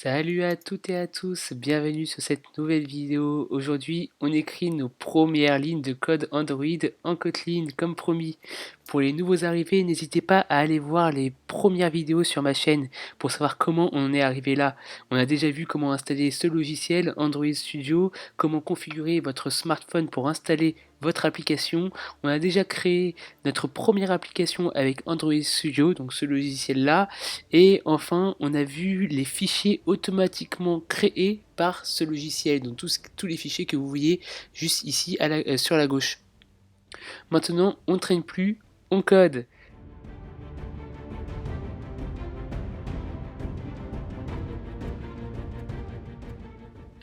Salut à toutes et à tous, bienvenue sur cette nouvelle vidéo. Aujourd'hui, on écrit nos premières lignes de code Android en Kotlin, comme promis. Pour les nouveaux arrivés, n'hésitez pas à aller voir les premières vidéos sur ma chaîne pour savoir comment on en est arrivé là. On a déjà vu comment installer ce logiciel Android Studio, comment configurer votre smartphone pour installer votre application. On a déjà créé notre première application avec Android Studio, donc ce logiciel-là. Et enfin, on a vu les fichiers automatiquement créés par ce logiciel, donc tous les fichiers que vous voyez juste ici sur la gauche. Maintenant, on ne traîne plus, on code.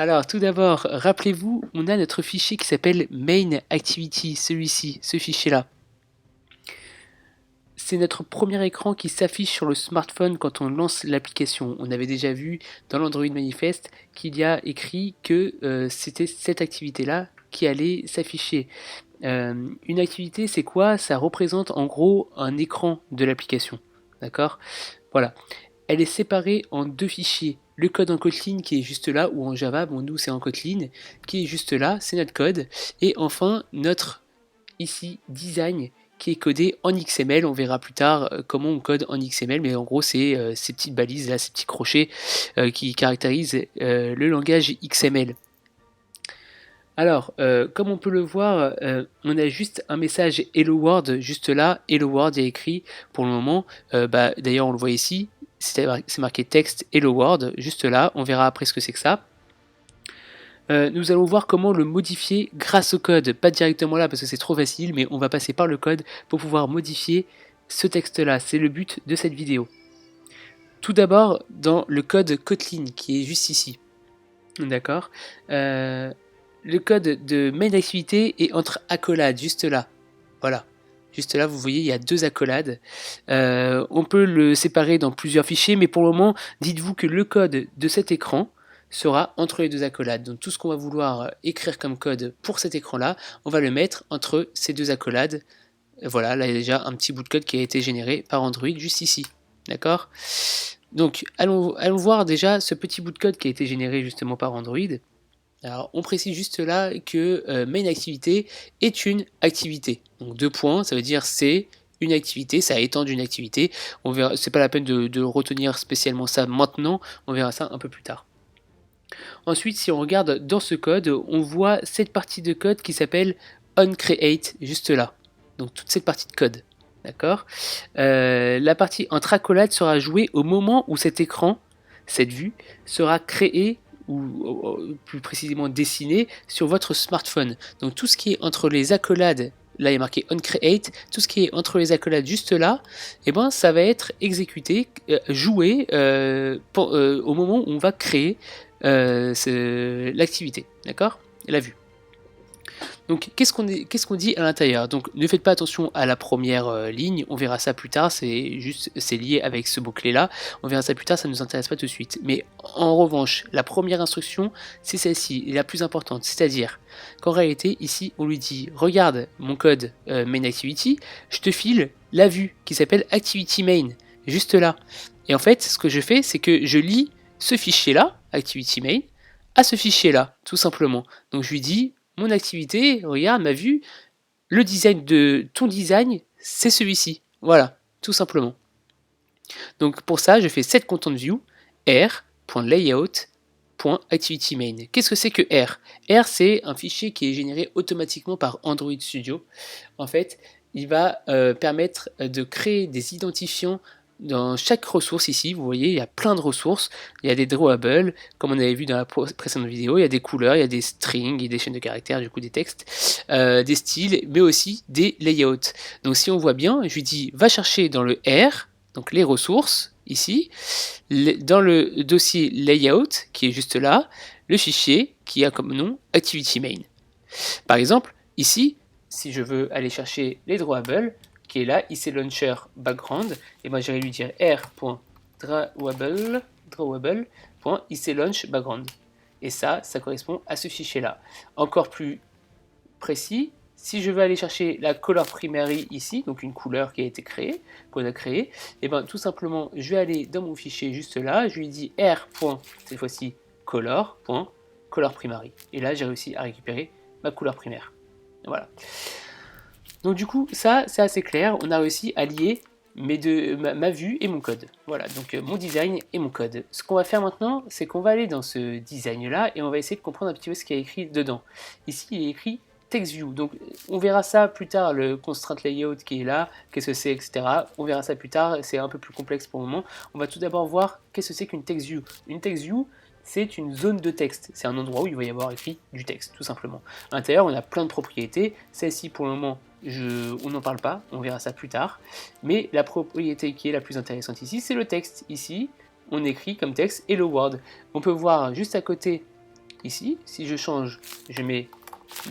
Alors, tout d'abord, rappelez-vous, on a notre fichier qui s'appelle main activity, celui-ci, ce fichier-là. C'est notre premier écran qui s'affiche sur le smartphone quand on lance l'application. On avait déjà vu dans l'Android Manifest qu'il y a écrit que c'était cette activité-là qui allait s'afficher. Une activité, c'est quoi? Ça représente en gros un écran de l'application. D'accord? Voilà. Elle est séparée en deux fichiers. Le code en Kotlin qui est juste là, ou en Java, bon nous c'est en Kotlin, qui est juste là, c'est notre code. Et enfin, notre ici design qui est codé en XML. On verra plus tard comment on code en XML, mais en gros c'est ces petites balises là, ces petits crochets qui caractérisent le langage XML. Alors, comme on peut le voir, on a juste un message Hello World juste là. Hello World est écrit pour le moment. D'ailleurs, on le voit ici. C'est marqué texte Hello World juste là. On verra après ce que c'est que ça. Nous allons voir comment le modifier grâce au code. Pas directement là parce que c'est trop facile, mais on va passer par le code pour pouvoir modifier ce texte-là. C'est le but de cette vidéo. Tout d'abord, dans le code Kotlin qui est juste ici. D'accord. Le code de main activité est entre accolades, juste là. Voilà. Juste là, vous voyez, il y a deux accolades. On peut le séparer dans plusieurs fichiers, mais pour le moment, dites-vous que le code de cet écran sera entre les deux accolades. Donc tout ce qu'on va vouloir écrire comme code pour cet écran-là, on va le mettre entre ces deux accolades. Voilà, là il y a déjà un petit bout de code qui a été généré par Android juste ici. D'accord? Donc allons voir déjà ce petit bout de code qui a été généré justement par Android. Alors, on précise juste là que main activité est une activité. Donc deux points, ça veut dire c'est une activité, ça étend d'une activité. On verra, c'est pas la peine de retenir spécialement ça maintenant, on verra ça un peu plus tard. Ensuite, si on regarde dans ce code, on voit cette partie de code qui s'appelle onCreate, juste là. Donc toute cette partie de code. D'accord. La partie entre accolades sera jouée au moment où cet écran, cette vue, sera créée ou plus précisément dessiné sur votre smartphone. Donc tout ce qui est entre les accolades, là il est marqué onCreate, tout ce qui est entre les accolades juste là, et ben ça va être exécuté, joué au moment où on va créer l'activité, d'accord? La vue. Donc qu'est-ce qu'on dit à l'intérieur? Donc ne faites pas attention à la première ligne, on verra ça plus tard, c'est lié avec ce mot-clé là, on verra ça plus tard, ça ne nous intéresse pas tout de suite. Mais en revanche, la première instruction, c'est celle-ci, la plus importante, c'est-à-dire qu'en réalité, ici, on lui dit, regarde mon code main activity, je te file la vue qui s'appelle activity main, juste là. Et en fait, ce que je fais, c'est que je lis ce fichier-là, activity main, à ce fichier-là, tout simplement. Donc je lui dis, mon activité, regarde ma vue, le design de ton design, c'est celui-ci. Voilà, tout simplement. Donc pour ça, je fais set content view r.layout.activityMain. Qu'est-ce que c'est que R? R, c'est un fichier qui est généré automatiquement par Android Studio. En fait, il va permettre de créer des identifiants dans chaque ressource ici. Vous voyez, il y a plein de ressources. Il y a des drawables, comme on avait vu dans la précédente vidéo. Il y a des couleurs, il y a des strings et des chaînes de caractères, du coup des textes, des styles, mais aussi des layouts. Donc si on voit bien, je lui dis, va chercher dans le R, donc les ressources, ici, dans le dossier layout, qui est juste là, le fichier qui a comme nom ActivityMain. Par exemple, ici, si je veux aller chercher les drawables, qui est là, IC Launcher Background, et moi j'irai lui dire r.drawable.iclaunch background. Et ça correspond à ce fichier-là. Encore plus précis, si je veux aller chercher la color primary ici, donc une couleur qui a été créée, qu'on a créée, et bien tout simplement, je vais aller dans mon fichier juste là, je lui dis r. cette fois-ci color primary. Et là, j'ai réussi à récupérer ma couleur primaire. Voilà. Donc du coup, ça, c'est assez clair. On a réussi à lier ma vue et mon code. Voilà, donc mon design et mon code. Ce qu'on va faire maintenant, c'est qu'on va aller dans ce design-là et on va essayer de comprendre un petit peu ce qu'il y a écrit dedans. Ici, il est écrit TextView. Donc on verra ça plus tard, le constraint layout qui est là, qu'est-ce que c'est, etc. On verra ça plus tard, c'est un peu plus complexe pour le moment. On va tout d'abord voir qu'est-ce que c'est qu'une TextView. Une TextView, c'est une zone de texte. C'est un endroit où il va y avoir écrit du texte, tout simplement. À l'intérieur, on a plein de propriétés. Celle-ci, pour le moment, on n'en parle pas, on verra ça plus tard. Mais la propriété qui est la plus intéressante ici, c'est le texte. Ici, on écrit comme texte Hello World. On peut voir juste à côté, ici, si je change, je mets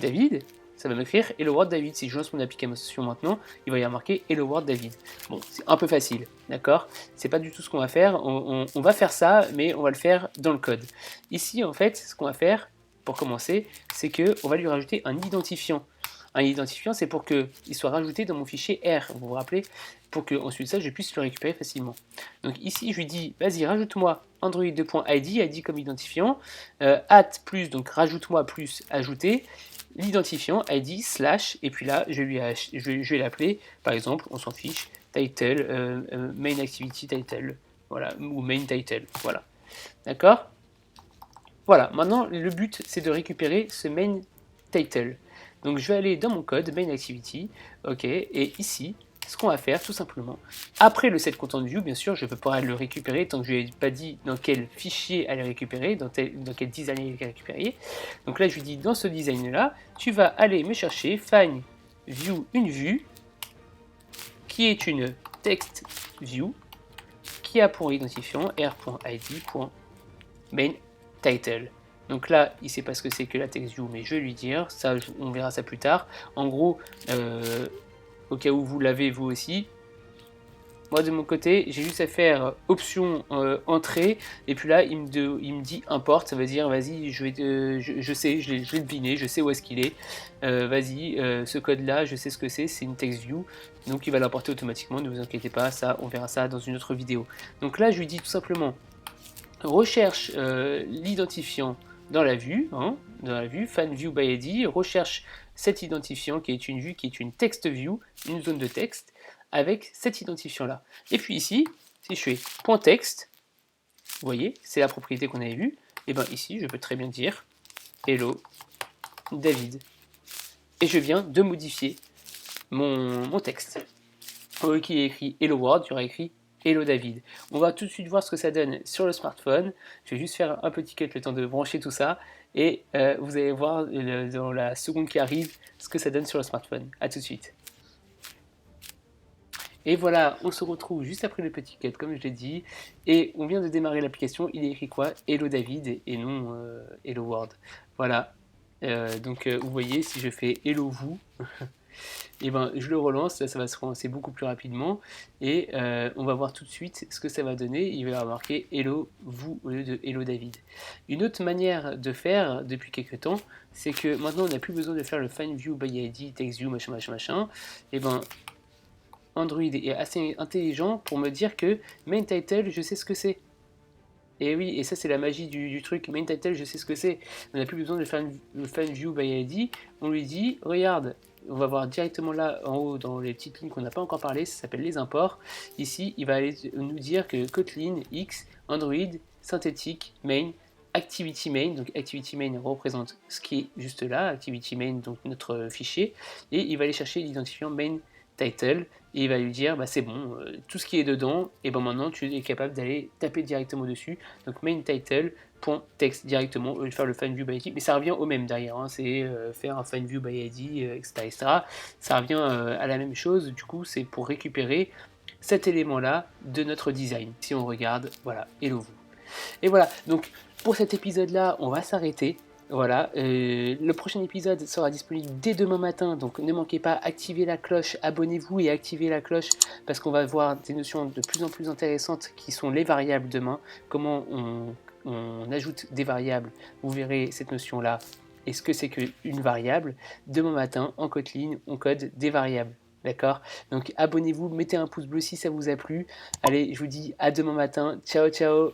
David, ça va m'écrire Hello World David. Si je lance mon application maintenant, il va y avoir marqué Hello World David. Bon, c'est un peu facile, d'accord? C'est pas du tout ce qu'on va faire. On va faire ça, mais on va le faire dans le code. Ici, en fait, ce qu'on va faire, pour commencer, c'est qu'on va lui rajouter un identifiant. Un identifiant, c'est pour qu'il soit rajouté dans mon fichier R, vous vous rappelez, pour que ensuite ça, je puisse le récupérer facilement. Donc ici, je lui dis, vas-y, rajoute-moi Android2.id, ID comme identifiant, @ donc rajoute-moi plus, ajouter, l'identifiant id slash, et puis là, je vais l'appeler, par exemple, on s'en fiche, title, main activity title, voilà, ou main title, voilà. D'accord? Voilà, maintenant, le but, c'est de récupérer ce main title. Donc je vais aller dans mon code, main activity, ok, et ici, ce qu'on va faire tout simplement, après le setContentView, bien sûr, je peux pouvoir le récupérer tant que je ne lui ai pas dit dans quel fichier aller récupérer, dans quel design aller récupérer. Donc là, je lui dis dans ce design-là, tu vas aller me chercher find view une vue qui est une text view qui a pour identifiant r.id.main_title. Donc là, il ne sait pas ce que c'est que la TextView, mais je vais lui dire, ça, on verra ça plus tard. En gros, au cas où vous l'avez vous aussi, moi de mon côté, j'ai juste à faire option entrée, et puis là, il me dit import, ça veut dire, vas-y, je sais, je l'ai deviné, je sais où est-ce qu'il est, vas-y, ce code-là, je sais ce que c'est une TextView, donc il va l'importer automatiquement, ne vous inquiétez pas, ça, on verra ça dans une autre vidéo. Donc là, je lui dis tout simplement, recherche l'identifiant dans la vue, find view by ID, recherche cet identifiant qui est une vue, qui est une text view, une zone de texte, avec cet identifiant là. Et puis ici, si je fais .text, vous voyez, c'est la propriété qu'on avait vue, et bien ici, je peux très bien dire hello David. Et je viens de modifier mon texte. Au lieu qu'il est écrit hello world, il y aura écrit hello David. On va tout de suite voir ce que ça donne sur le smartphone. Je vais juste faire un petit cut le temps de brancher tout ça. Et vous allez voir dans la seconde qui arrive ce que ça donne sur le smartphone. A tout de suite. Et voilà, on se retrouve juste après le petit cut, comme je l'ai dit. Et on vient de démarrer l'application. Il est écrit quoi? Hello David et non Hello World. Voilà. Donc vous voyez, si je fais hello vous, et ben je le relance, là ça va se relancer beaucoup plus rapidement et on va voir tout de suite ce que ça va donner. Il va y avoir marqué hello vous au lieu de hello David. Une autre manière de faire depuis quelques temps, c'est que maintenant on n'a plus besoin de faire le find view by ID, text view, machin machin machin. Et ben Android est assez intelligent pour me dire que main title, je sais ce que c'est. Et oui, et ça c'est la magie du truc, main title, je sais ce que c'est. On n'a plus besoin de faire le find view by ID. On lui dit, regarde, on va voir directement là en haut dans les petites lignes qu'on n'a pas encore parlé, ça s'appelle les imports. Ici, il va aller nous dire que Kotlin X, Android, synthétique, main, activity main. Donc activity main représente ce qui est juste là, activity main, donc notre fichier. Et il va aller chercher l'identifiant main title et il va lui dire bah c'est bon, tout ce qui est dedans et ben maintenant tu es capable d'aller taper directement dessus, donc main title .text directement au lieu de faire le find view by ID, mais ça revient au même derrière, hein, c'est faire un find view by ID, etc., ça revient à la même chose. Du coup c'est pour récupérer cet élément là de notre design. Si on regarde, voilà, hello vous. Et voilà, donc pour cet épisode là on va s'arrêter. Voilà, le prochain épisode sera disponible dès demain matin, donc ne manquez pas, activez la cloche, abonnez-vous et activez la cloche parce qu'on va voir des notions de plus en plus intéressantes qui sont les variables demain, comment on ajoute des variables, vous verrez cette notion là Et ce que c'est qu'une variable, demain matin, en Kotlin, on code des variables. D'accord? Donc abonnez-vous, mettez un pouce bleu si ça vous a plu. Allez, je vous dis à demain matin. Ciao, ciao!